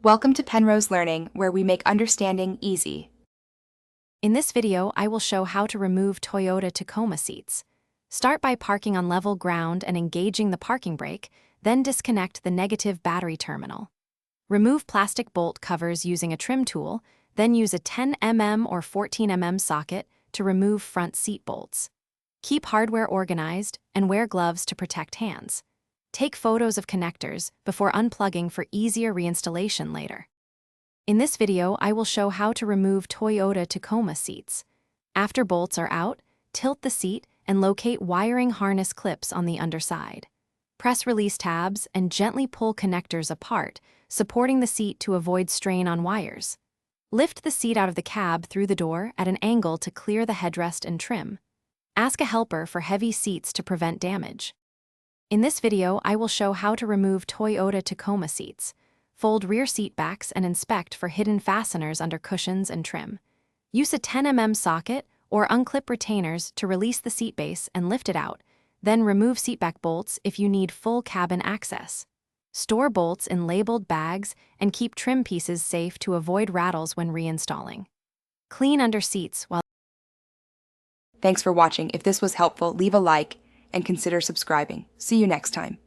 Welcome to Penrose Learning, where we make understanding easy. In this video, I will show how to remove Toyota Tacoma seats. Start by parking on level ground and engaging the parking brake, then disconnect the negative battery terminal. Remove plastic bolt covers using a trim tool, then use a 10 mm or 14 mm socket to remove front seat bolts. Keep hardware organized and wear gloves to protect hands. Take photos of connectors before unplugging for easier reinstallation later. In this video, I will show how to remove Toyota Tacoma seats. After bolts are out, tilt the seat and locate wiring harness clips on the underside. Press release tabs and gently pull connectors apart, supporting the seat to avoid strain on wires. Lift the seat out of the cab through the door at an angle to clear the headrest and trim. Ask a helper for heavy seats to prevent damage. In this video, I will show how to remove Toyota Tacoma seats. Fold rear seat backs and inspect for hidden fasteners under cushions and trim. Use a 10 mm socket or unclip retainers to release the seat base and lift it out, then remove seatback bolts if you need full cabin access. Store bolts in labeled bags and keep trim pieces safe to avoid rattles when reinstalling. Clean under seats while Thanks for watching. If this was helpful, leave a like and consider subscribing. See you next time.